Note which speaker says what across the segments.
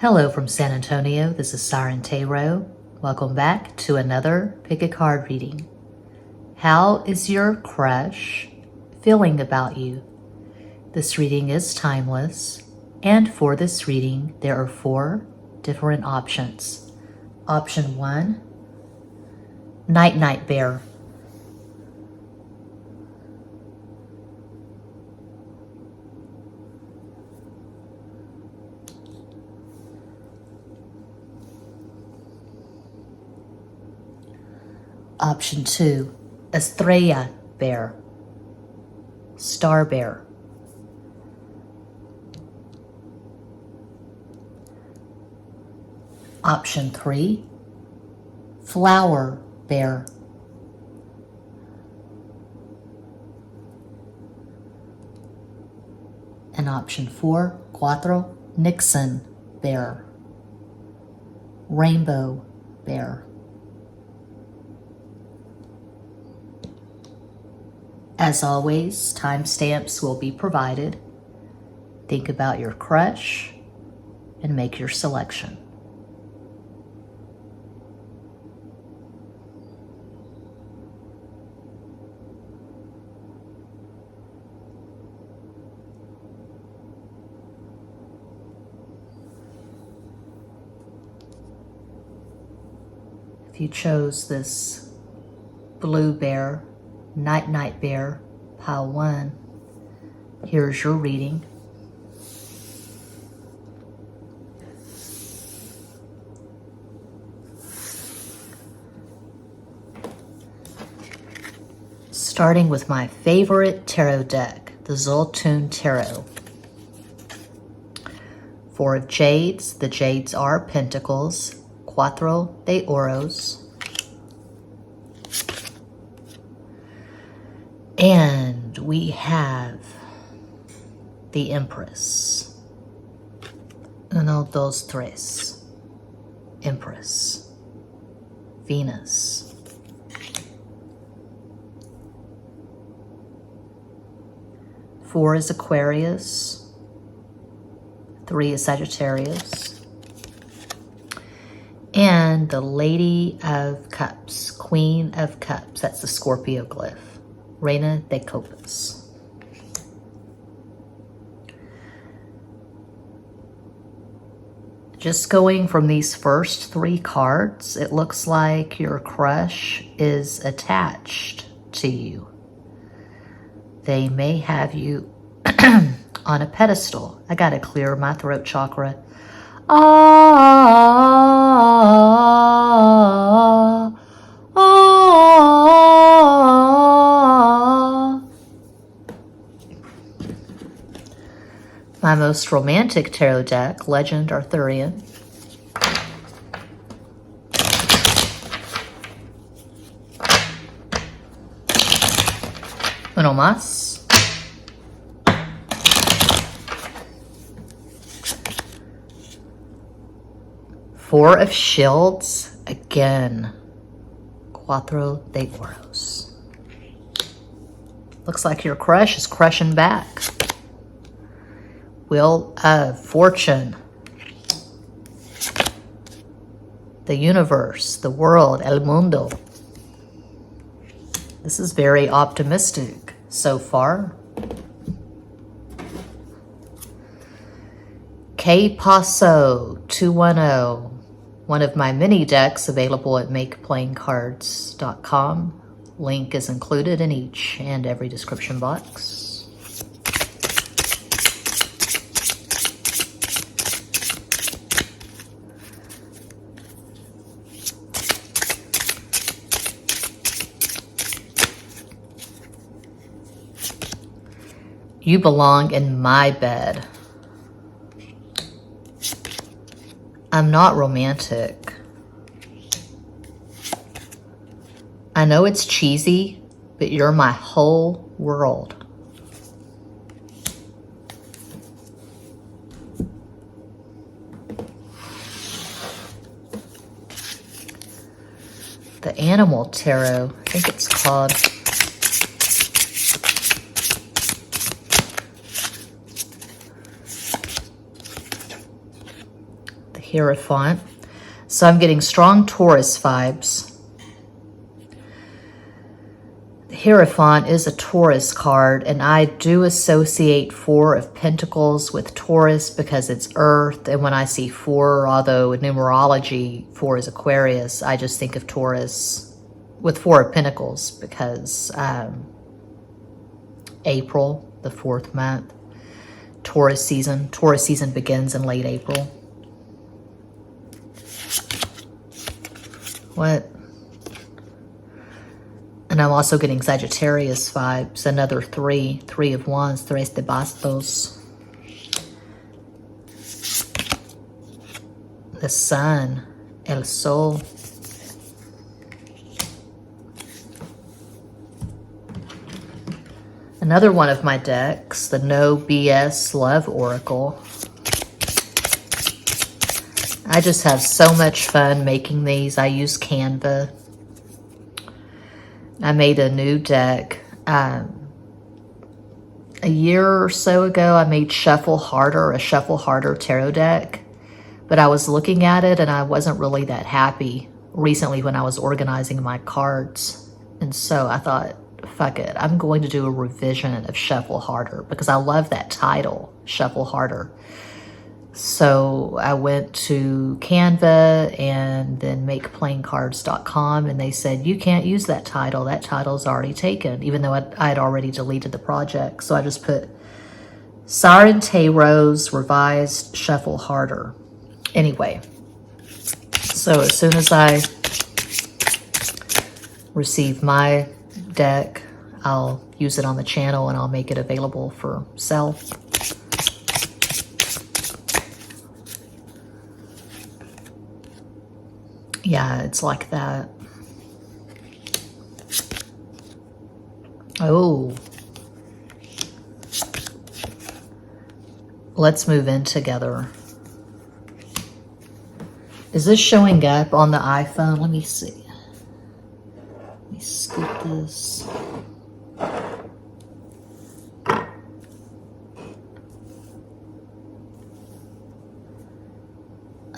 Speaker 1: Hello from San Antonio, this is Siren Tarot. Welcome back to another Pick a Card reading. How is your crush feeling about you? This reading is timeless, and for this reading there are 4 different options. Option 1, Night Night Bear. Option 2, Estrella Bear, Star Bear. Option 3, Flower Bear. And option 4, Cuatro Nixon Bear, Rainbow Bear. As always, timestamps will be provided. Think about your crush and make your selection. If you chose this blue bear, Night Night Bear, pile 1, here's your reading. Starting with my favorite tarot deck, the Zoltun Tarot. 4 of Jades, the Jades are Pentacles, Cuatro de Oros, and we have the Empress. 1, 2, 3. Empress. Venus. Four is Aquarius. 3 is Sagittarius. And the Lady of Cups, Queen of Cups, that's the Scorpio glyph. Reina de Copas. Just going from these first 3 cards, it looks like your crush is attached to you. They may have you on a pedestal. I gotta clear my throat chakra. My most romantic tarot deck, Legend Arthurian. Uno más. Four of Shields, again. Cuatro de Oros. Looks like your crush is crushing back. Wheel of Fortune. The universe, the world, el mundo. This is very optimistic so far. Que Paso 210. One of my mini decks available at makeplayingcards.com. Link is included in each and every description box. You belong in my bed. I'm not romantic. I know it's cheesy, but you're my whole world. The Animal Tarot, I think it's called. Hierophant. So I'm getting strong Taurus vibes. The Hierophant is a Taurus card, and I do associate Four of Pentacles with Taurus because it's Earth. And when I see 4, although in numerology 4 is Aquarius, I just think of Taurus with 4 of Pentacles because April, the 4th month, Taurus season. Taurus season begins in late April. What? And I'm also getting Sagittarius vibes. Another 3 of Wands, Tres de Bastos. The Sun, El Sol. Another one of my decks, the No BS Love Oracle. I just have so much fun making these. I use Canva. I made a new deck. A year or so ago, I made Shuffle Harder, a Shuffle Harder tarot deck. But I was looking at it and I wasn't really that happy recently when I was organizing my cards. And so I thought, fuck it, I'm going to do a revision of Shuffle Harder because I love that title, Shuffle Harder. So I went to Canva and then makeplaincards.com, and they said, you can't use that title. That title's already taken, even though I had already deleted the project. So I just put Siren Tarot's Revised Shuffle Harder. Anyway, so as soon as I receive my deck, I'll use it on the channel and I'll make it available for sale. Yeah, it's like that. Oh. Let's move in together. Is this showing up on the iPhone? Let me see. Let me scoot this.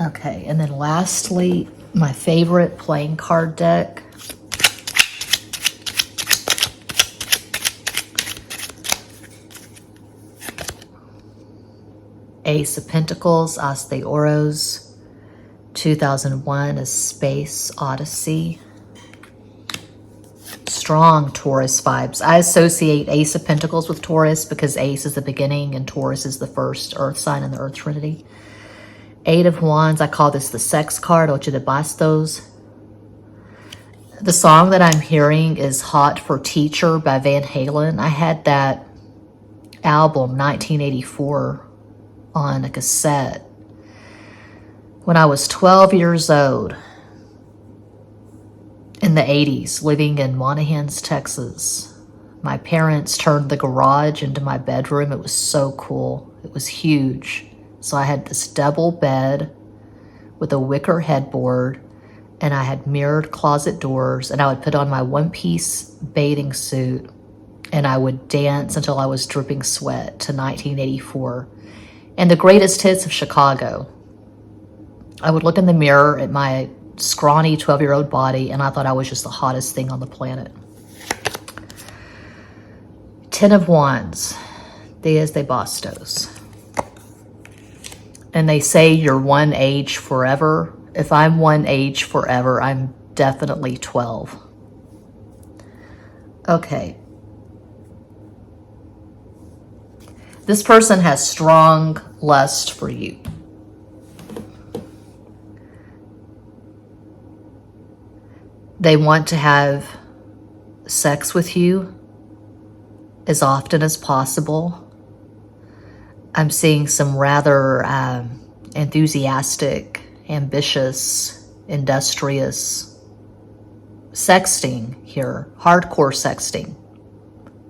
Speaker 1: Okay, and then lastly, my favorite playing card deck. Ace of Pentacles, As de Oros, 2001, A Space Odyssey. Strong Taurus vibes. I associate Ace of Pentacles with Taurus because Ace is the beginning and Taurus is the first earth sign in the Earth Trinity. 8 of Wands, I call this the sex card, Ocho de Bastos. The song that I'm hearing is Hot for Teacher by Van Halen. I had that album, 1984, on a cassette when I was 12 years old in the 80s, living in Monahans, Texas. My parents turned the garage into my bedroom. It was so cool. It was huge. So I had this double bed with a wicker headboard, and I had mirrored closet doors, and I would put on my one-piece bathing suit, and I would dance until I was dripping sweat to 1984 and the greatest hits of Chicago. I would look in the mirror at my scrawny 12-year-old body, and I thought I was just the hottest thing on the planet. 10 of Wands, Diez de Bastos. And they say you're one age forever. If I'm one age forever, I'm definitely 12. Okay. This person has strong lust for you. They want to have sex with you as often as possible. I'm seeing some rather enthusiastic, ambitious, industrious sexting here. Hardcore sexting.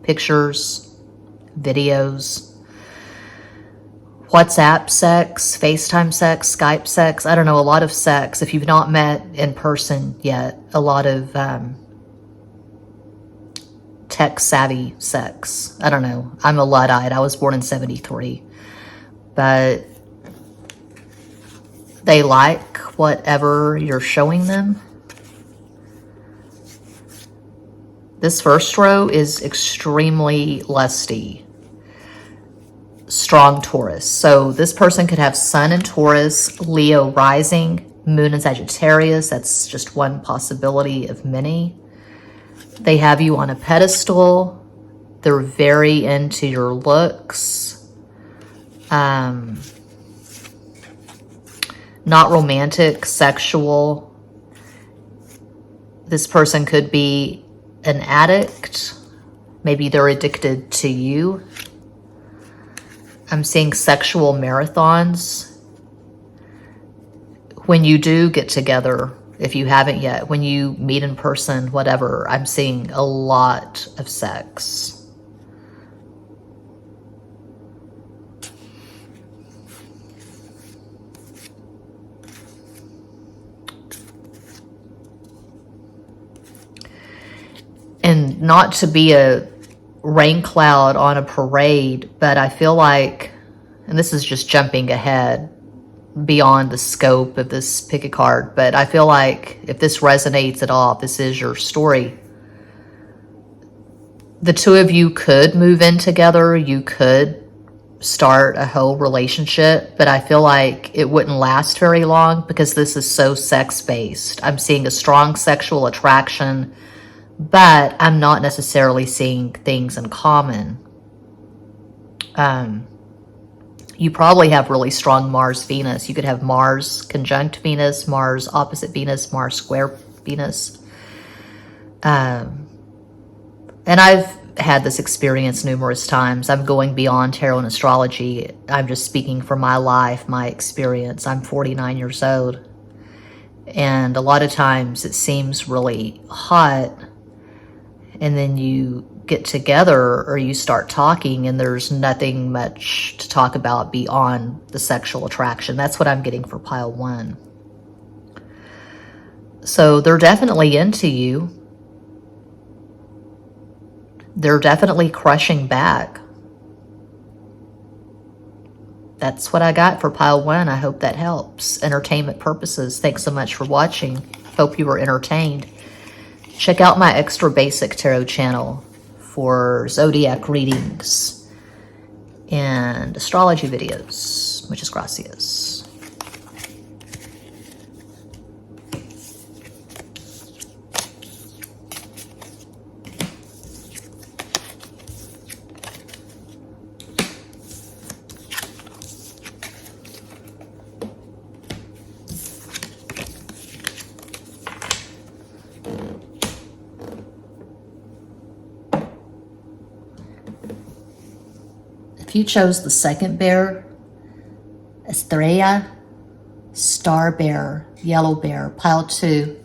Speaker 1: Pictures, videos, WhatsApp sex, FaceTime sex, Skype sex. I don't know, a lot of sex. If you've not met in person yet, a lot of tech-savvy sex. I don't know. I'm a Luddite. I was born in 73. But They like whatever you're showing them. This first row is extremely lusty. Strong Taurus. So this person could have Sun in Taurus, Leo rising, Moon in Sagittarius. That's just one possibility of many. They have you on a pedestal. They're very into your looks. Not romantic, sexual. This person could be an addict. Maybe they're addicted to you. I'm seeing sexual marathons. When you do get together, if you haven't yet, when you meet in person, whatever, I'm seeing a lot of sex. And not to be a rain cloud on a parade, but I feel like, and this is just jumping ahead beyond the scope of this pick a card, but I feel like if this resonates at all, if this is your story, the two of you could move in together, you could start a whole relationship, but I feel like it wouldn't last very long because this is so sex-based. I'm seeing a strong sexual attraction, but I'm not necessarily seeing things in common. You probably have really strong Mars-Venus. You could have Mars conjunct Venus, Mars opposite Venus, Mars square Venus. And I've had this experience numerous times. I'm going beyond tarot and astrology. I'm just speaking from my life, my experience. I'm 49 years old. And a lot of times it seems really hot, and then you get together or you start talking and there's nothing much to talk about beyond the sexual attraction. That's what I'm getting for pile 1. So they're definitely into you. They're definitely crushing back. That's what I got for pile 1. I hope that helps. Entertainment purposes. Thanks so much for watching. Hope you were entertained. Check out my extra basic tarot channel for zodiac readings and astrology videos. Muchas gracias. If you chose the second bear, Estrella, Star Bear, Yellow Bear, pile 2,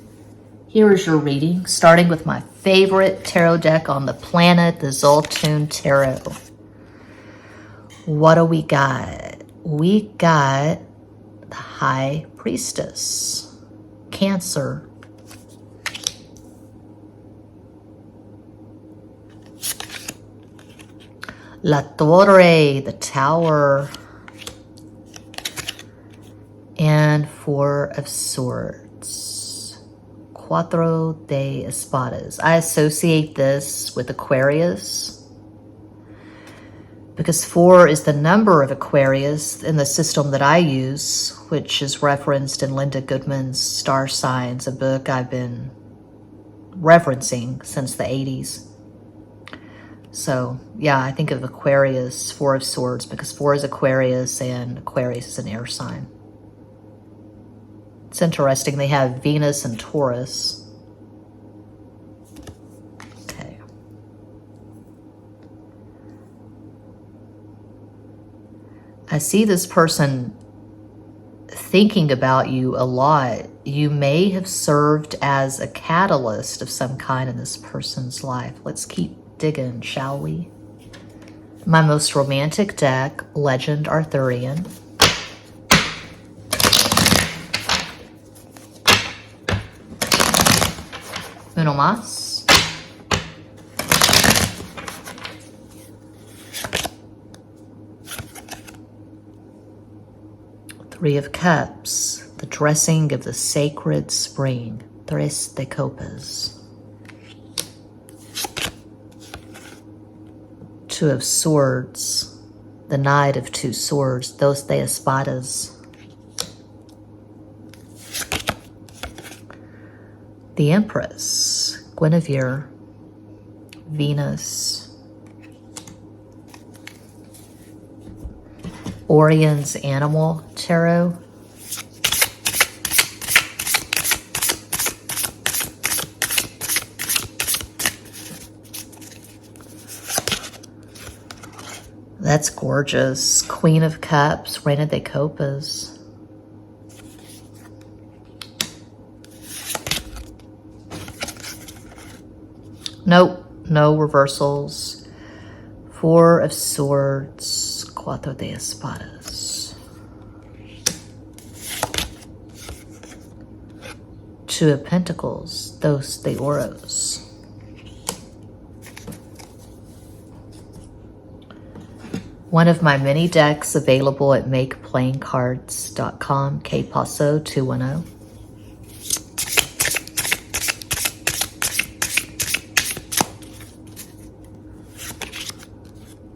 Speaker 1: here is your reading, starting with my favorite tarot deck on the planet, the Zoltun Tarot. What do we got? We got the High Priestess, Cancer. La Torre, the Tower, and 4 of Swords, Cuatro de Espadas. I associate this with Aquarius because 4 is the number of Aquarius in the system that I use, which is referenced in Linda Goodman's Star Signs, a book I've been referencing since the 80s. So, yeah, I think of Aquarius, 4 of Swords, because 4 is Aquarius and Aquarius is an air sign. It's interesting. They have Venus and Taurus. Okay. I see this person thinking about you a lot. You may have served as a catalyst of some kind in this person's life. Let's keep digging, shall we? My most romantic deck, Legend Arthurian. Uno más. Three of Cups. The dressing of the sacred spring. Tres de copas. Two of swords. The knight of two swords. Dos de espadas. The Empress. Guinevere. Venus. Orion's Animal Tarot. That's gorgeous. Queen of Cups, Reina de Copas. Nope, no reversals. Four of Swords, Cuatro de Espadas. Two of Pentacles, Dos de Oros. One of my many decks available at makeplayingcards.com, kpaso 210.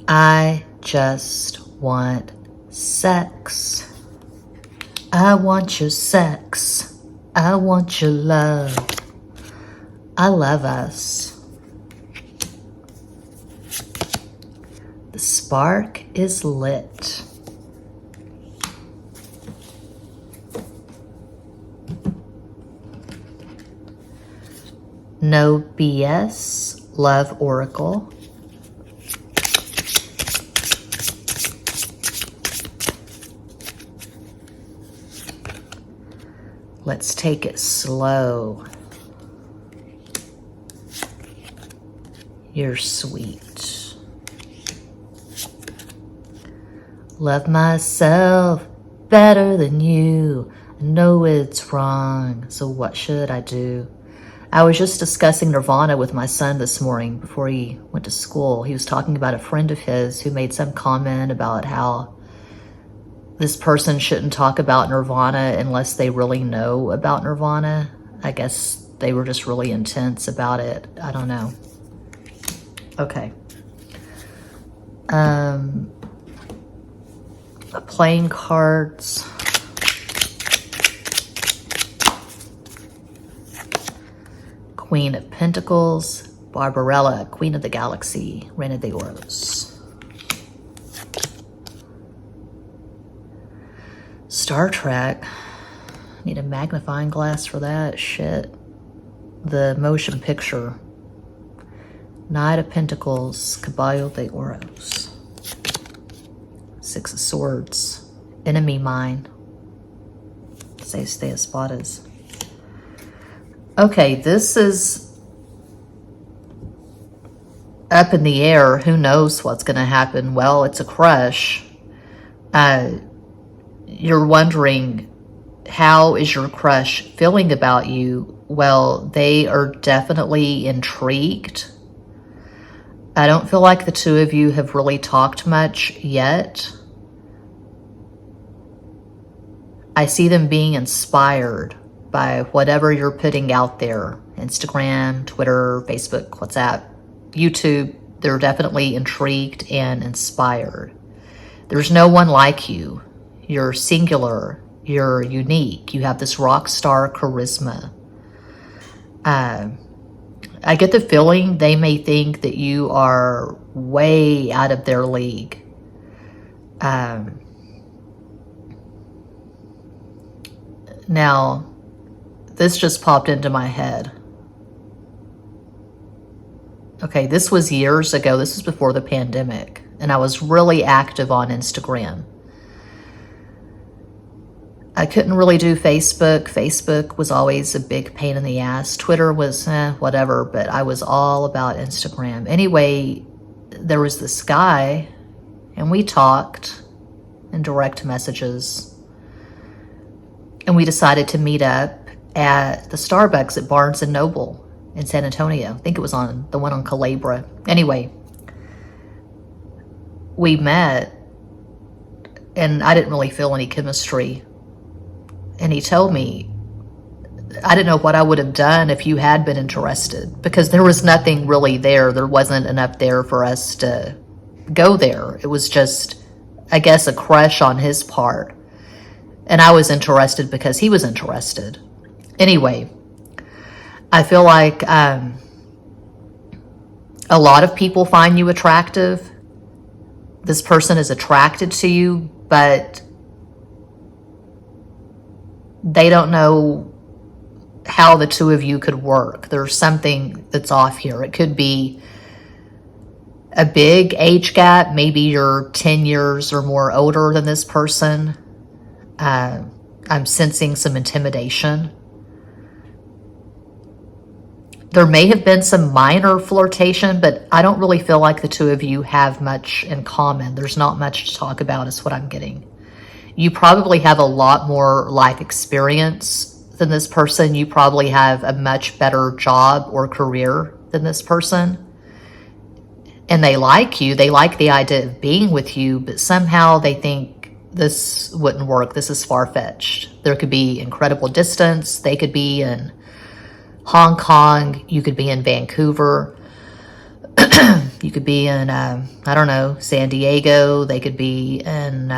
Speaker 1: I just want sex. I want your sex. I want your love. I love us. The spark is lit. No BS, Love Oracle. Let's take it slow. You're sweet. Love myself better than you. I know it's wrong, so what should I do? I was just discussing Nirvana with my son this morning before he went to school. He was talking about a friend of his who made some comment about how this person shouldn't talk about Nirvana unless they really know about Nirvana. I guess they were just really intense about it. I don't know. Okay. Playing cards. Queen of Pentacles, Barbarella, Queen of the Galaxy, Reina de Oros. Star Trek. Need a magnifying glass for that. Shit. The motion picture. Knight of Pentacles, Caballo de Oros. Six of Swords, Enemy Mine, Seis de Espadas. Okay, this is up in the air. Who knows what's going to happen? Well, it's a crush. You're wondering, how is your crush feeling about you? Well, they are definitely intrigued. I don't feel like the two of you have really talked much yet. I see them being inspired by whatever you're putting out there. Instagram, Twitter, Facebook, WhatsApp, YouTube. They're definitely intrigued and inspired. There's no one like you. You're singular. You're unique. You have this rock star charisma. I get the feeling they may think that you are way out of their league. Now, this just popped into my head. Okay, this was years ago. This was before the pandemic, and I was really active on Instagram. I couldn't really do Facebook. Facebook was always a big pain in the ass. Twitter was whatever, but I was all about Instagram. Anyway, there was this guy, and we talked in direct messages, and we decided to meet up at the Starbucks at Barnes & Noble in San Antonio. I think it was on the one on Calabria. Anyway, we met, and I didn't really feel any chemistry. And he told me, I didn't know what I would have done if you had been interested, because there was nothing really there. There wasn't enough there for us to go there. It was just, I guess, a crush on his part. And I was interested because he was interested. Anyway, I feel like a lot of people find you attractive. This person is attracted to you, but they don't know how the two of you could work. There's something that's off here. It could be a big age gap. Maybe you're 10 years or more older than this person. I'm sensing some intimidation. There may have been some minor flirtation, but I don't really feel like the two of you have much in common. There's not much to talk about is what I'm getting. You probably have a lot more life experience than this person. You probably have a much better job or career than this person. And they like you. They like the idea of being with you, but somehow they think this wouldn't work. This is far-fetched. There could be incredible distance. They could be in Hong Kong. You could be in Vancouver. You could be in, I don't know, San Diego. They could be in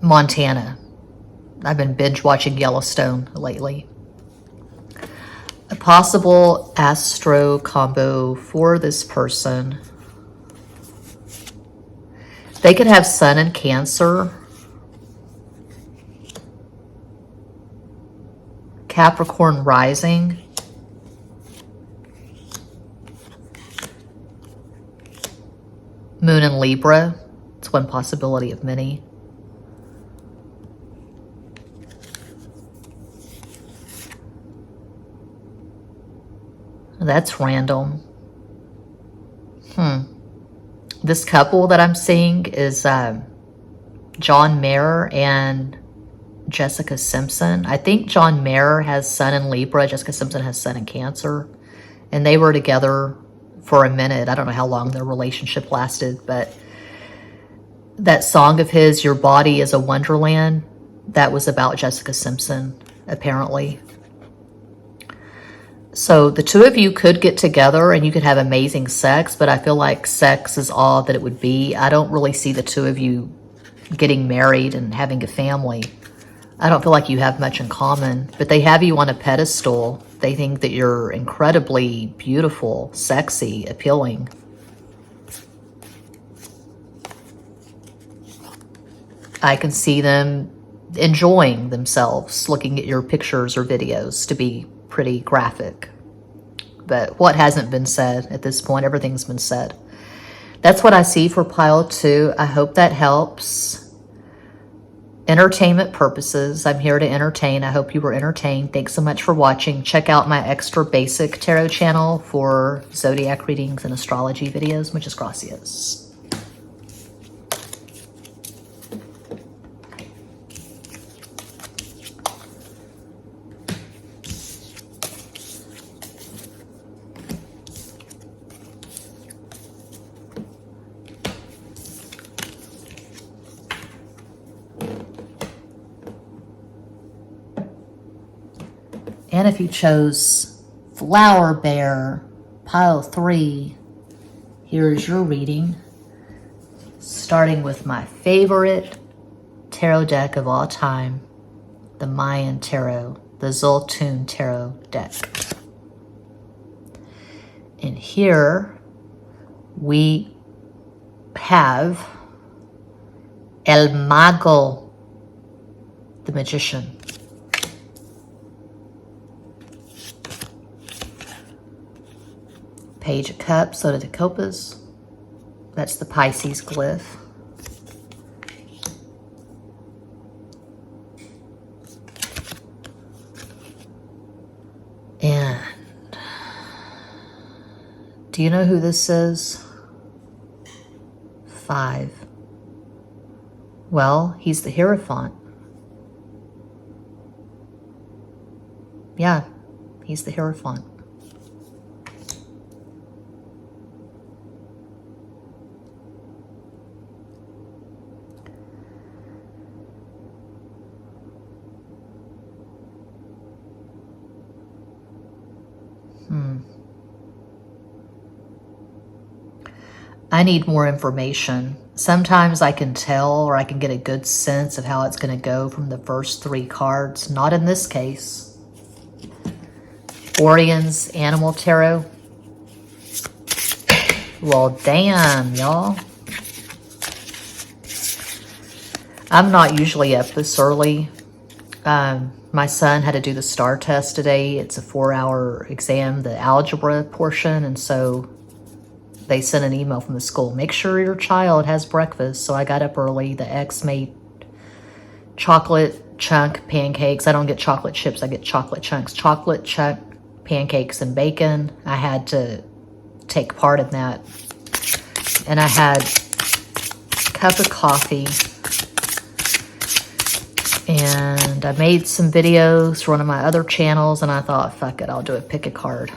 Speaker 1: Montana. I've been binge watching Yellowstone lately. A possible astro combo for this person. They could have Sun in Cancer, Capricorn rising, Moon in Libra. It's one possibility of many. That's random. This couple that I'm seeing is John Mayer and Jessica Simpson. I think John Mayer has Sun in Libra. Jessica Simpson has Sun in Cancer. And they were together for a minute. I don't know how long their relationship lasted, but that song of his, Your Body is a Wonderland, that was about Jessica Simpson, apparently. So the two of you could get together and you could have amazing sex, but I feel like sex is all that it would be. I don't really see the two of you getting married and having a family. I don't feel like you have much in common, but they have you on a pedestal. They think that you're incredibly beautiful, sexy, appealing. I can see them enjoying themselves looking at your pictures or videos, to be pretty graphic. But what hasn't been said at this point? Everything's been said. That's what I see for pile 2. I hope that helps. Entertainment purposes. I'm here to entertain. I hope you were entertained. Thanks so much for watching. Check out my extra basic tarot channel for zodiac readings and astrology videos. Muchas gracias. And if you chose Flower Bear, pile 3, here's your reading. Starting with my favorite tarot deck of all time, the Mayan Tarot, the Zoltun Tarot deck. And here we have El Mago, the Magician. Page of Cups, Soda de Copas. That's the Pisces glyph. And do you know who this is? 5. Well, he's the Hierophant. Yeah, he's the Hierophant. I need more information. Sometimes I can tell, or I can get a good sense of how it's going to go from the first 3 cards. Not in this case. Orion's Animal Tarot. Well, damn, y'all. I'm not usually up this early. My son had to do the STAR test today. It's a 4-hour exam, the algebra portion, and so they sent an email from the school. Make sure your child has breakfast. So I got up early. The ex made chocolate chunk pancakes. I don't get chocolate chips. I get chocolate chunks. Chocolate chunk pancakes and bacon. I had to take part in that. And I had a cup of coffee. And I made some videos for one of my other channels. And I thought, fuck it, I'll do a pick a card.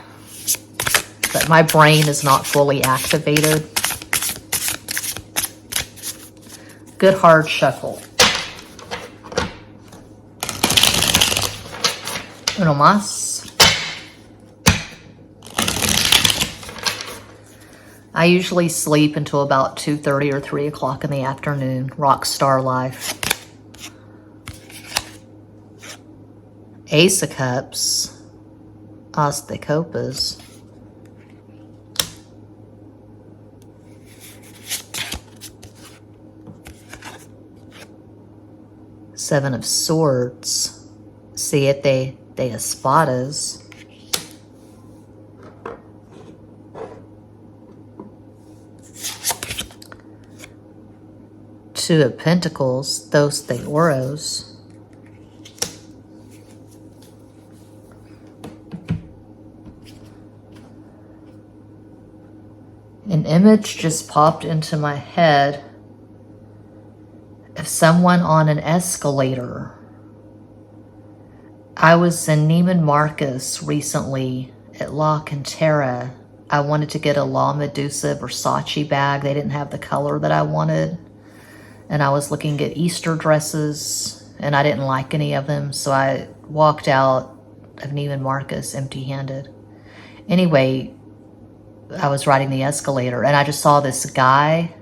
Speaker 1: But my brain is not fully activated. Good hard shuffle. Uno más. I usually sleep until about 2:30 or 3 o'clock in the afternoon. Rock star life. Ace of Cups. As de Copas. Seven of Swords, Siete de Espadas, Two of Pentacles, Dos de Oros, an image just popped into my head of someone on an escalator. I was in Neiman Marcus recently at La Cantera. I wanted to get a La Medusa Versace bag. They didn't have the color that I wanted. And I was looking at Easter dresses and I didn't like any of them. So I walked out of Neiman Marcus empty-handed. Anyway, I was riding the escalator and I just saw this guy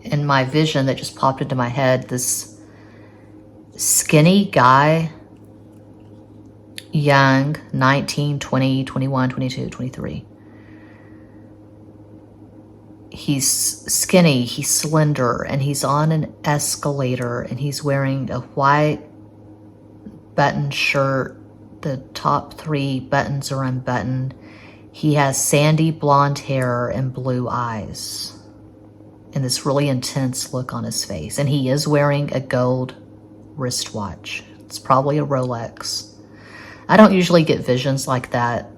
Speaker 1: in my vision that just popped into my head, this skinny guy, young, 19, 20, 21, 22, 23. He's skinny, he's slender, and he's on an escalator, and he's wearing a white button shirt. The top 3 buttons are unbuttoned. He has sandy blonde hair and blue eyes. And this really intense look on his face. And he is wearing a gold wristwatch. It's probably a Rolex. I don't usually get visions like that,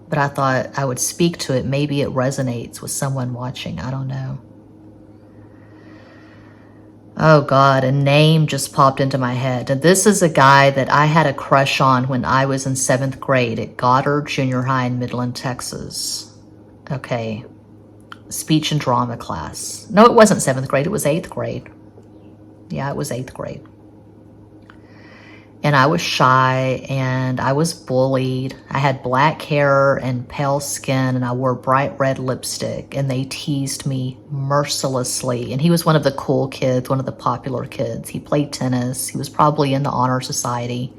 Speaker 1: but I thought I would speak to it. Maybe it resonates with someone watching. I don't know. Oh God, a name just popped into my head. And this is a guy that I had a crush on when I was in 7th grade at Goddard Junior High in Midland, Texas. Okay. Speech and drama class. No, it wasn't 7th grade. It was 8th grade. Yeah, it was 8th grade. And I was shy and I was bullied. I had black hair and pale skin and I wore bright red lipstick and they teased me mercilessly. And he was one of the cool kids, one of the popular kids. He played tennis. He was probably in the honor society.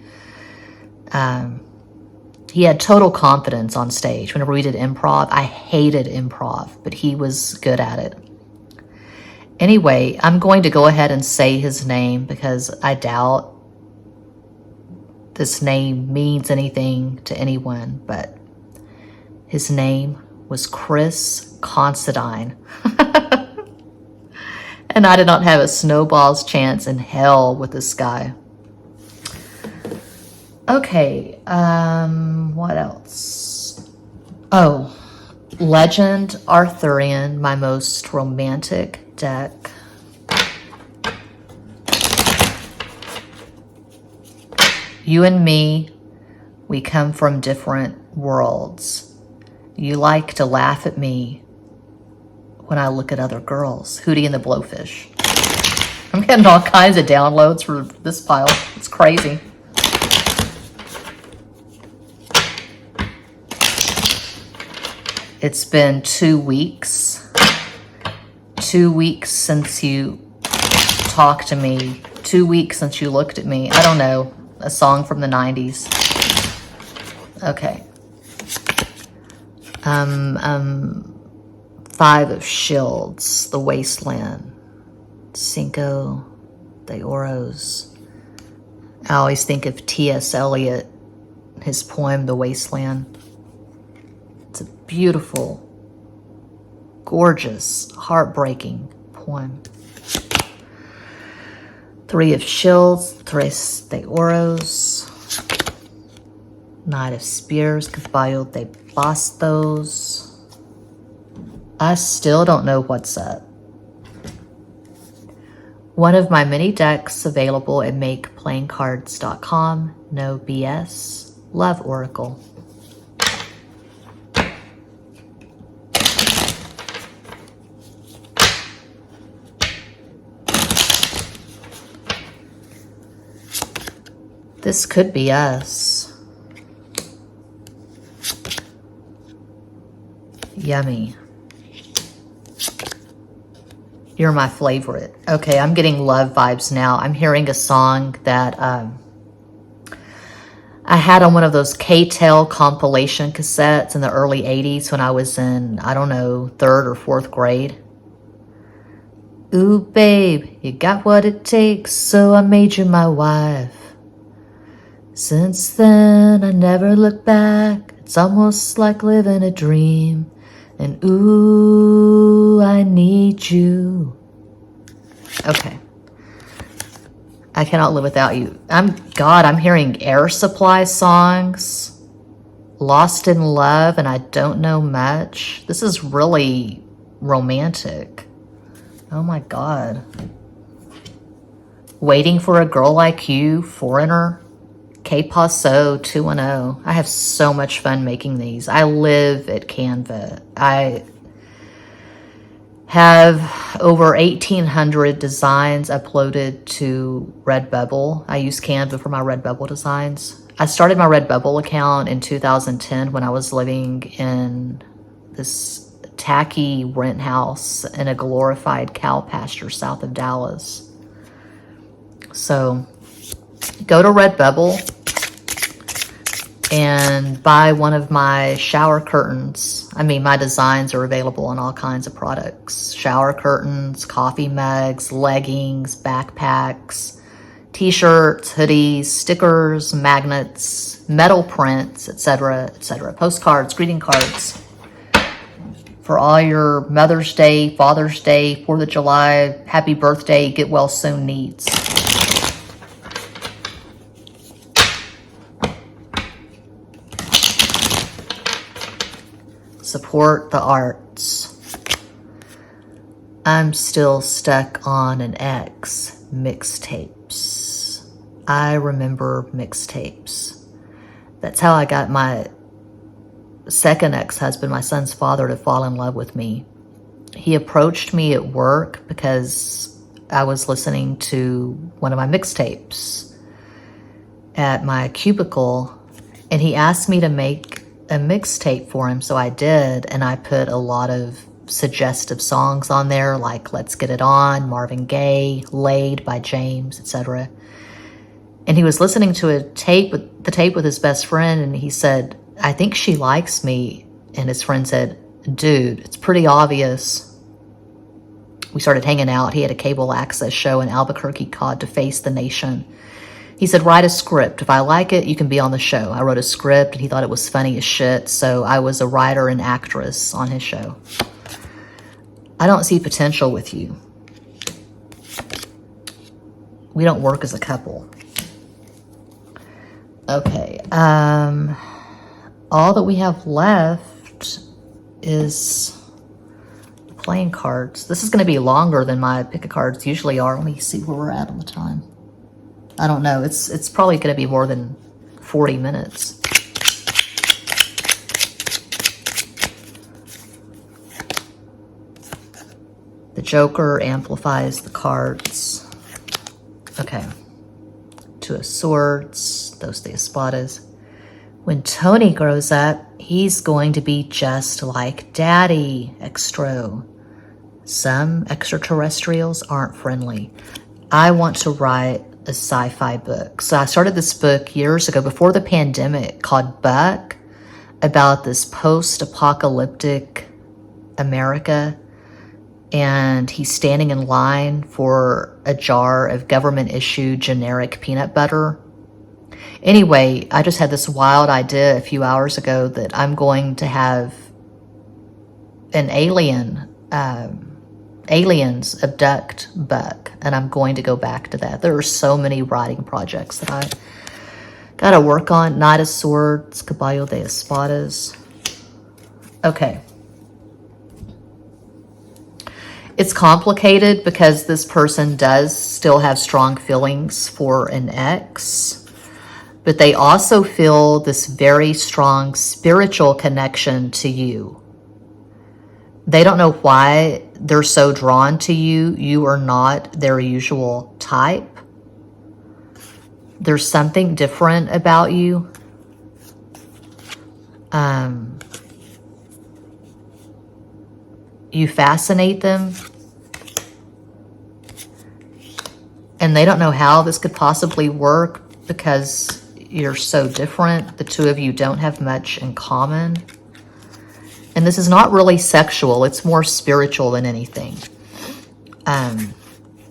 Speaker 1: He had total confidence on stage. Whenever we did improv, I hated improv, but he was good at it. Anyway, I'm going to go ahead and say his name because I doubt this name means anything to anyone, but his name was Chris Considine. And I did not have a snowball's chance in hell with this guy. Okay, what else? Oh, Legend Arthurian, my most romantic deck. You and me, we come from different worlds. You like to laugh at me when I look at other girls. Hootie and the Blowfish. I'm getting all kinds of downloads for this pile. It's crazy. It's been 2 weeks. 2 weeks since you talked to me. 2 weeks since you looked at me. I don't know. A song from the 90s. Okay. 5 of Shields, the Wasteland. Cinco de Oros. I always think of T.S. Eliot, his poem, The Wasteland. It's a beautiful, gorgeous, heartbreaking poem. 3 of Shields, Tres de Oros. Knight of Spears, Caballo de Bastos. I still don't know what's up. One of my many decks available at makeplayingcards.com. No BS. Love Oracle. This could be us. Yummy. You're my favorite. Okay, I'm getting love vibes now. I'm hearing a song that I had on one of those K-Tel compilation cassettes in the early 80s when I was in, I don't know, 3rd or 4th grade. Ooh, babe, you got what it takes, so I made you my wife. Since then, I never look back. It's almost like living a dream. And ooh, I need you. Okay. I cannot live without you. I'm hearing Air Supply songs. Lost in Love, and I don't know much. This is really romantic. Oh my God. Waiting for a Girl Like You, Foreigner. K-Paso 210. I have so much fun making these. I live at Canva. I have over 1,800 designs uploaded to Redbubble. I use Canva for my Redbubble designs. I started my Redbubble account in 2010 when I was living in this tacky rent house in a glorified cow pasture south of Dallas. So go to Redbubble and buy one of my shower curtains. I mean, my designs are available on all kinds of products. Shower curtains, coffee mugs, leggings, backpacks, t-shirts, hoodies, stickers, magnets, metal prints, etc., etc. Postcards, greeting cards for all your Mother's Day, Father's Day, 4th of July, happy birthday, get well soon needs. Support the arts. I'm still stuck on an ex. Mixtapes. I remember mixtapes. That's how I got my second ex-husband, my son's father, to fall in love with me. He approached me at work because I was listening to one of my mixtapes at my cubicle, and he asked me to make a mixtape for him, so I did, and I put a lot of suggestive songs on there, like Let's Get It On, Marvin Gaye, Laid by James, etc. And he was listening to the tape with his best friend, and he said, I think she likes me. And his friend said, dude, it's pretty obvious. We started hanging out. He had a cable access show in Albuquerque called To Face the Nation. He said, write a script. If I like it, you can be on the show. I wrote a script, and he thought it was funny as shit, so I was a writer and actress on his show. I don't see potential with you. We don't work as a couple. Okay. All that we have left is playing cards. This is going to be longer than my pick a cards usually are. Let me see where we're at on the time. I don't know. It's probably going to be more than 40 minutes. The Joker amplifies the cards. Okay. Two of Swords, Dos de Espadas. When Tony grows up, he's going to be just like Daddy, Extro. Some extraterrestrials aren't friendly. I want to write a sci-fi book. So I started this book years ago before the pandemic called Buck, about this post-apocalyptic America. And he's standing in line for a jar of government-issued generic peanut butter. Anyway, I just had this wild idea a few hours ago that I'm going to have an aliens abduct Buck, and I'm going to go back to that. There are so many writing projects that I gotta work on. Knight of Swords, Caballo de Espadas. Okay. It's complicated because this person does still have strong feelings for an ex, but they also feel this very strong spiritual connection to you. They don't know why they're so drawn to you. You are not their usual type. There's something different about you. You fascinate them. And they don't know how this could possibly work because you're so different. The two of you don't have much in common. And this is not really sexual. It's more spiritual than anything.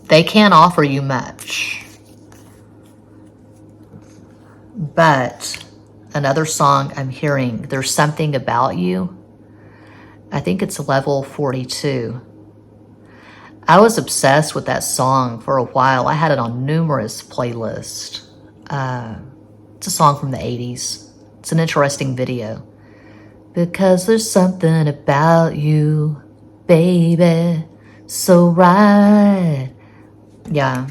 Speaker 1: They can't offer you much. But another song I'm hearing, There's Something About You. I think it's level 42. I was obsessed with that song for a while. I had it on numerous playlists. It's a song from the 80s. It's an interesting video. Because there's something about you, baby, so right. Yeah,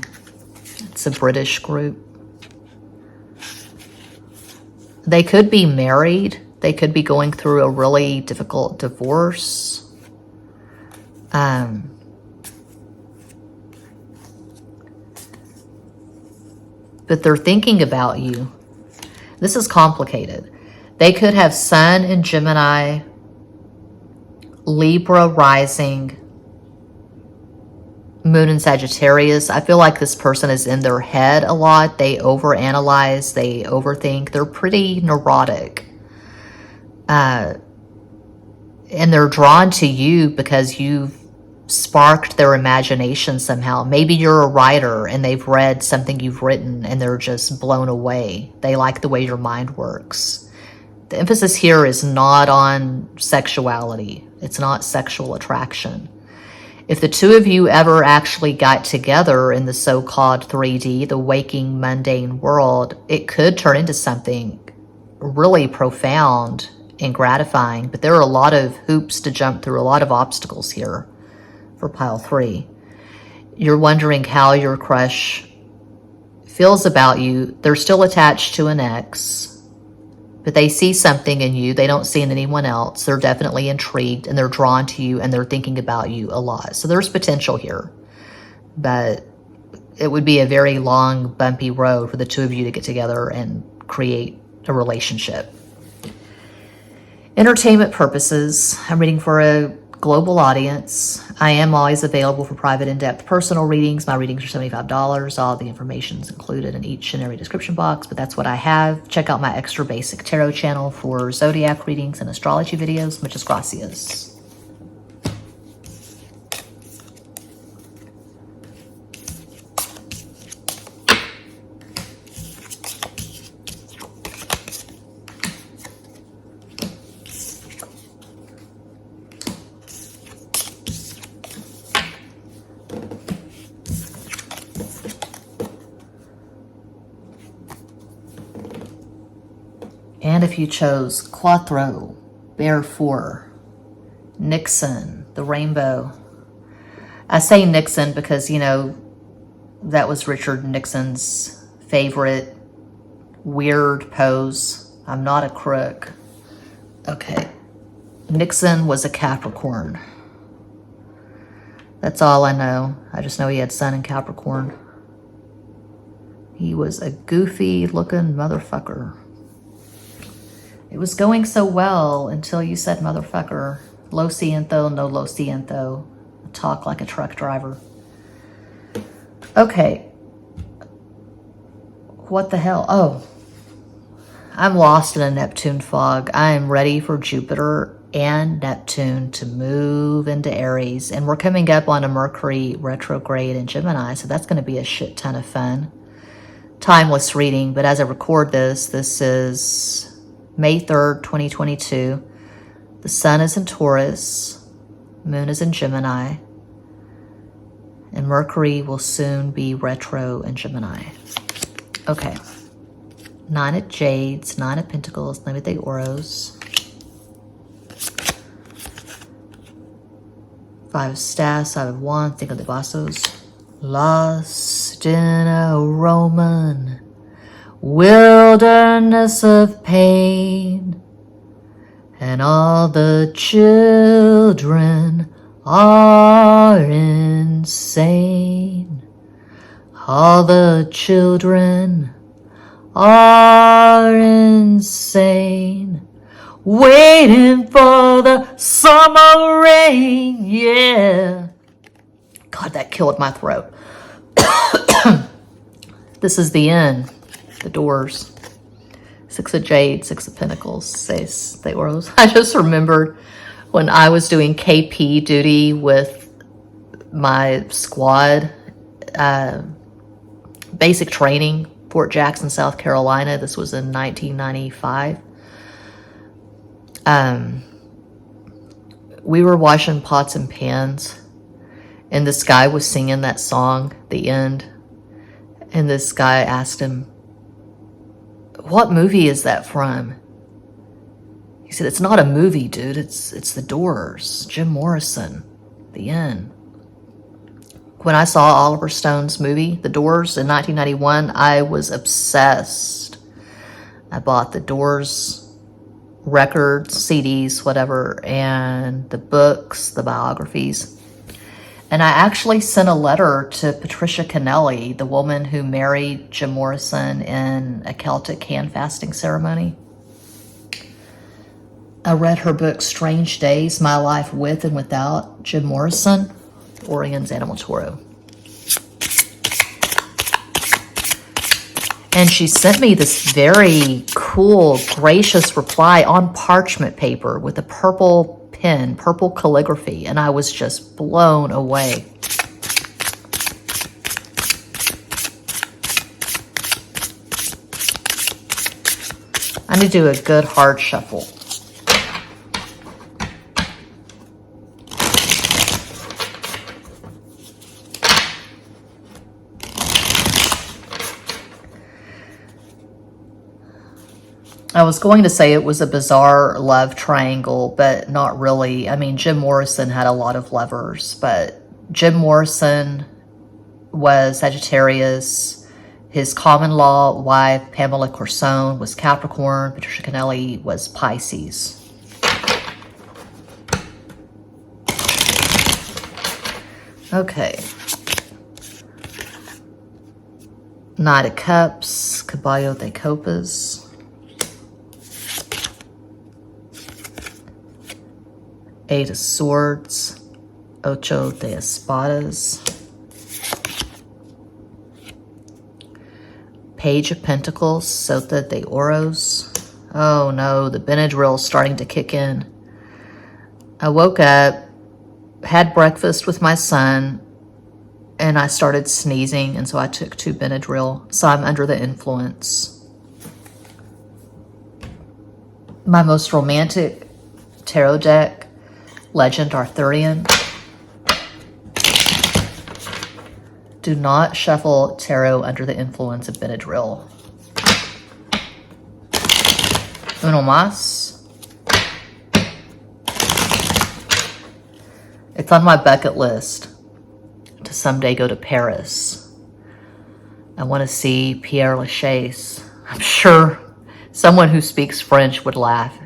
Speaker 1: it's a British group. They could be married. They could be going through a really difficult divorce. But they're thinking about you. This is complicated. They could have Sun in Gemini, Libra rising, Moon in Sagittarius. I feel like this person is in their head a lot. They overanalyze, they overthink. They're pretty neurotic. And they're drawn to you because you've sparked their imagination somehow. Maybe you're a writer and they've read something you've written and they're just blown away. They like the way your mind works. The emphasis here is not on sexuality. It's not sexual attraction. If the two of you ever actually got together in the so-called 3D, the waking, mundane world, it could turn into something really profound and gratifying. But there are a lot of hoops to jump through, a lot of obstacles here for pile 3. You're wondering how your crush feels about you. They're still attached to an ex. But they see something in you they don't see in anyone else. They're definitely intrigued and they're drawn to you and they're thinking about you a lot. So there's potential here. But it would be a very long, bumpy road for the two of you to get together and create a relationship. Entertainment purposes, I'm reading for a global audience. I am always available for private, in-depth personal readings. My readings are $75. All the information is included in each and every description box, but that's what I have. Check out my extra basic tarot channel for zodiac readings and astrology videos. Muchas gracias. And if you chose Quattro, Bear 4, Nixon, the rainbow. I say Nixon because, you know, that was Richard Nixon's favorite weird pose. I'm not a crook. Okay. Nixon was a Capricorn. That's all I know. I just know he had Sun in Capricorn. He was a goofy looking motherfucker. It was going so well until you said motherfucker. Lo siento, no lo siento. Talk like a truck driver. Okay. What the hell? Oh. I'm lost in a Neptune fog. I am ready for Jupiter and Neptune to move into Aries. And we're coming up on a Mercury retrograde in Gemini, so that's going to be a shit ton of fun. Timeless reading, but as I record this, this is May 3rd, 2022. The sun is in Taurus, moon is in Gemini, and Mercury will soon be retro in Gemini. Okay. 9 of Jades, 9 of Pentacles, 9 de Oros. 5 of Staffs, 5 of Wands, 5 de Bastos. Lost in a Roman wilderness of pain, and all the children are insane. All the children are insane, waiting for the summer rain, yeah. God, that killed my throat. This is the end, the doors. 6 of Jade, 6 of Pentacles, 6 de Oros. I just remembered when I was doing KP duty with my squad, basic training, Fort Jackson, South Carolina. This was in 1995. We were washing pots and pans, and this guy was singing that song, The End. And this guy asked him, "What movie is that from?" He said, "It's not a movie, dude. It's The Doors, Jim Morrison, The End." When I saw Oliver Stone's movie, The Doors, in 1991, I was obsessed. I bought The Doors records, CDs, whatever, and the books, the biographies. And I actually sent a letter to Patricia Kennelly, the woman who married Jim Morrison in a Celtic hand fasting ceremony. I read her book, Strange Days, My Life With and Without Jim Morrison. Orion's Animal Toro. And she sent me this very cool, gracious reply on parchment paper with a purple pen, purple calligraphy, and I was just blown away. I need to do a good hard shuffle. I was going to say it was a bizarre love triangle, but not really. I mean, Jim Morrison had a lot of lovers, but Jim Morrison was Sagittarius. His common law wife, Pamela Corsone, was Capricorn. Patricia Kennelly was Pisces. Okay. Knight of Cups, Caballo de Copas. Eight of Swords, Ocho de Espadas. Page of Pentacles, Sota de Oros. Oh no, the Benadryl's starting to kick in. I woke up, had breakfast with my son, and I started sneezing, and so I took 2 Benadryl. So I'm under the influence. My most romantic tarot deck, Legend Arthurian. Do not shuffle tarot under the influence of Benadryl. Uno más. It's on my bucket list to someday go to Paris. I want to see Pierre Lachaise. I'm sure someone who speaks French would laugh.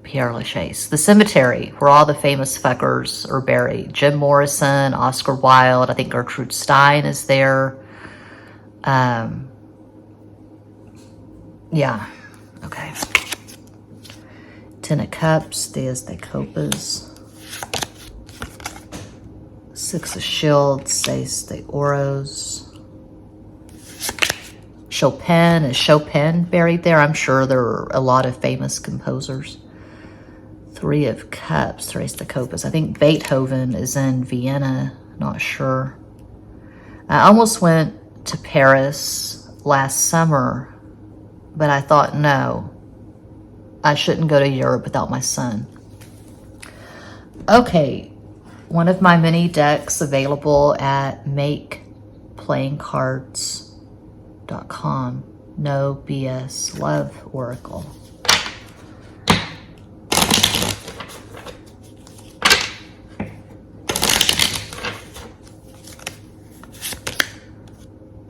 Speaker 1: Pierre Lachaise. The cemetery where all the famous fuckers are buried. Jim Morrison, Oscar Wilde, I think Gertrude Stein is there. Yeah. Okay. Ten of Cups, there's the Copas. Six of Shields, says the Oros. Chopin, is Chopin buried there? I'm sure there are a lot of famous composers. Three of Cups, Tres de Copas. I think Beethoven is in Vienna, not sure. I almost went to Paris last summer, but I thought, no, I shouldn't go to Europe without my son. Okay, one of my mini decks available at makeplayingcards.com. No BS Love Oracle.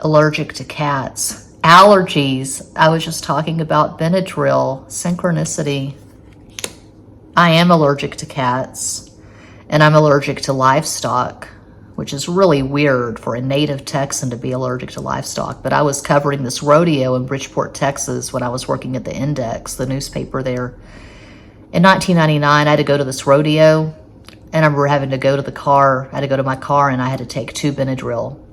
Speaker 1: Allergic to cats. Allergies. I was just talking about Benadryl. Synchronicity. I am allergic to cats. And I'm allergic to livestock, which is really weird for a native Texan to be allergic to livestock. But I was covering this rodeo in Bridgeport, Texas when I was working at the Index, the newspaper there. In 1999, I had to go to this rodeo. And I remember having to go to the car. I had to go to my car and I had to take 2 Benadryl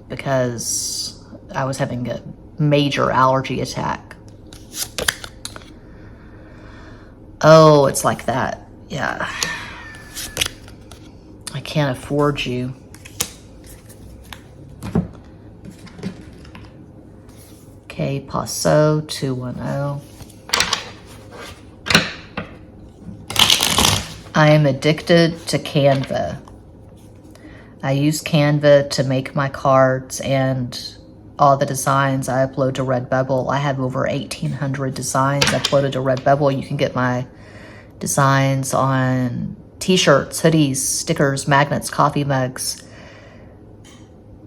Speaker 1: because I was having a major allergy attack. Oh, it's like that. Yeah. I can't afford you. Okay, Paso 210. I am addicted to Canva. I use Canva to make my cards and all the designs I upload to Redbubble. I have over 1,800 designs uploaded to Redbubble. You can get my designs on t-shirts, hoodies, stickers, magnets, coffee mugs,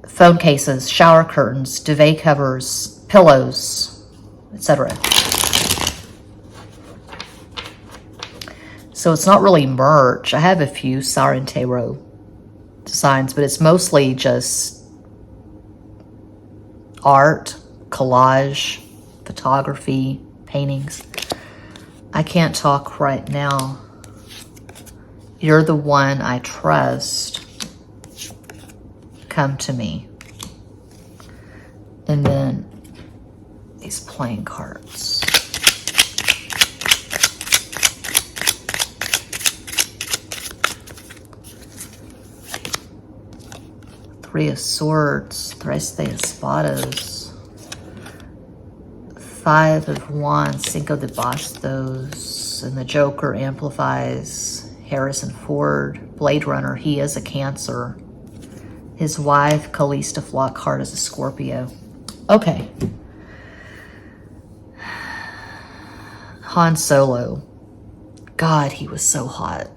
Speaker 1: phone cases, shower curtains, duvet covers, pillows, etc. So it's not really merch. I have a few Siren Tarot designs, but it's mostly just art, collage, photography, paintings. I can't talk right now. You're the one I trust. Come to me. And then these playing cards. Three of Swords, Tres de Espadas, Five of Wands, Cinco de Bastos, and the Joker amplifies Harrison Ford, Blade Runner. He is a Cancer. His wife, Callista Flockhart, is a Scorpio. Okay. Han Solo. God, he was so hot.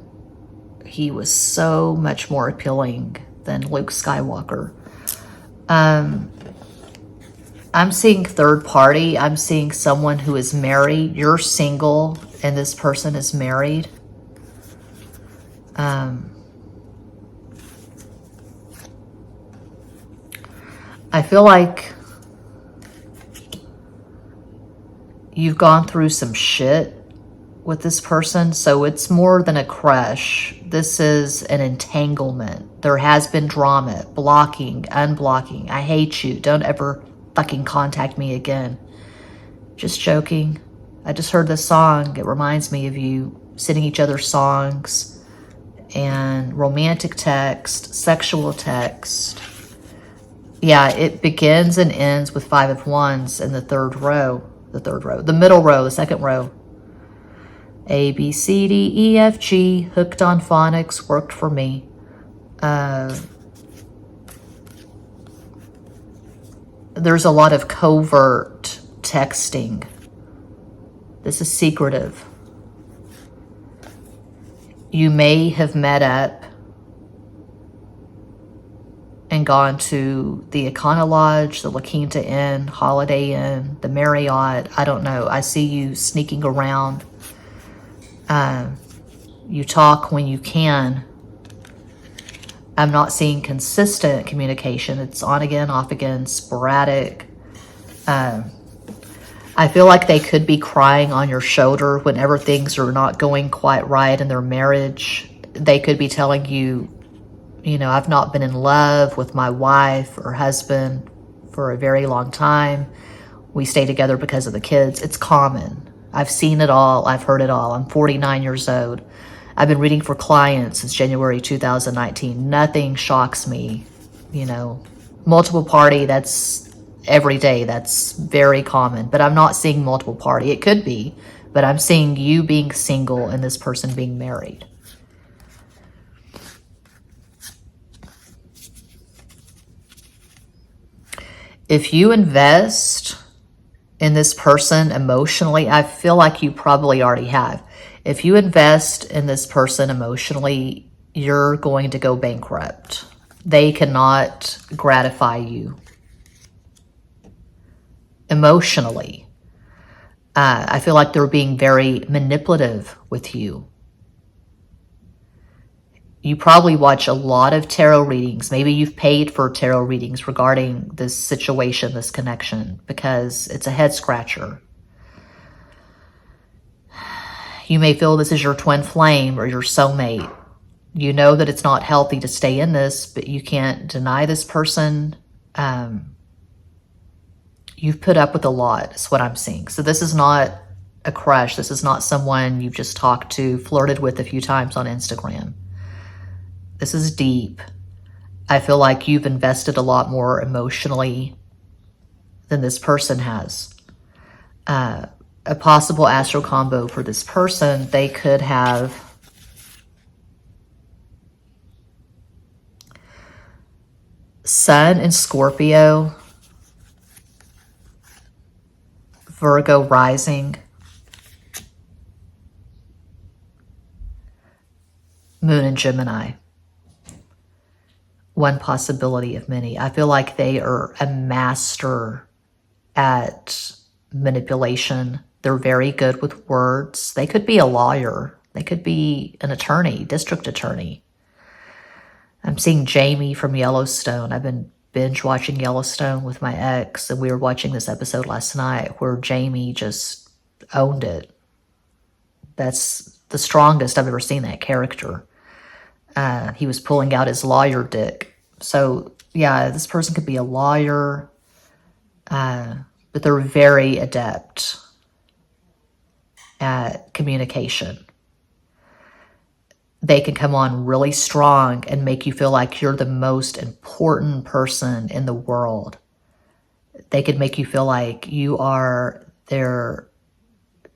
Speaker 1: He was so much more appealing than Luke Skywalker. I'm seeing third party. I'm seeing someone who is married. You're single and this person is married. I feel like you've gone through some shit with this person, so it's more than a crush. This is an entanglement. There has been drama, blocking, unblocking. I hate you. Don't ever fucking contact me again. Just joking. I just heard this song. It reminds me of you sending each other songs and romantic text, sexual text. Yeah, it begins and ends with Five of Wands in the third row. The middle row, the second row. A, B, C, D, E, F, G, hooked on phonics, worked for me. There's a lot of covert texting. This is secretive. You may have met up and gone to the Econo Lodge, the La Quinta Inn, Holiday Inn, the Marriott. I don't know. I see you sneaking around. You talk when you can. I'm not seeing consistent communication. It's on again, off again, sporadic. I I feel like they could be crying on your shoulder whenever things are not going quite right in their marriage. They could be telling you, you know, I've not been in love with my wife or husband for a very long time. We stay together because of the kids. It's common. I've seen it all. I've heard it all. I'm 49 years old. I've been reading for clients since January 2019. Nothing shocks me. You know, multiple party, that's every day. That's very common. But I'm not seeing multiple party. It could be, but I'm seeing you being single and this person being married. If you invest in this person emotionally, I feel like you probably already have. If you invest in this person emotionally, you're going to go bankrupt. They cannot gratify you emotionally. I feel like they're being very manipulative with you. You probably watch a lot of tarot readings. Maybe you've paid for tarot readings regarding this situation, this connection, because it's a head scratcher. You may feel this is your twin flame or your soulmate. You know that it's not healthy to stay in this, but you can't deny this person. You've put up with a lot, is what I'm seeing. So this is not a crush. This is not someone you've just talked to, flirted with a few times on Instagram. This is deep. I feel like you've invested a lot more emotionally than this person has. A possible astro combo for this person, they could have Sun in Scorpio, Virgo rising, Moon in Gemini. One possibility of many. I feel like they are a master at manipulation. They're very good with words. They could be a lawyer. They could be an attorney, district attorney. I'm seeing Jamie from Yellowstone. I've been binge watching Yellowstone with my ex, and we were watching this episode last night where Jamie just owned it. That's the strongest I've ever seen that character. He was pulling out his lawyer dick. So yeah, this person could be a lawyer, but they're very adept at communication. They can come on really strong and make you feel like you're the most important person in the world. They could make you feel like you are their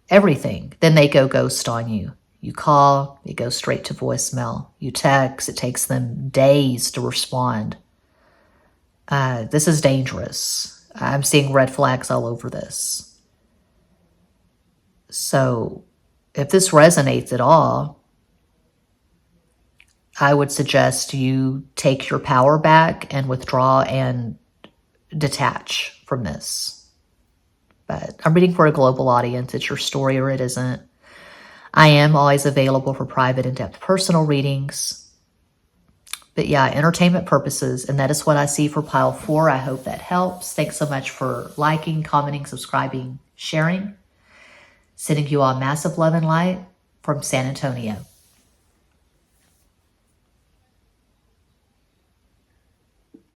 Speaker 1: everything. Then they go ghost on you. You call, it goes straight to voicemail. You text, it takes them days to respond. This is dangerous. I'm seeing red flags all over this. So if this resonates at all, I would suggest you take your power back and withdraw and detach from this. But I'm reading for a global audience. It's your story or it isn't. I am always available for private in-depth personal readings. But yeah, entertainment purposes, and that is what I see for pile 4. I hope that helps. Thanks so much for liking, commenting, subscribing, sharing. Sending you all massive love and light from San Antonio.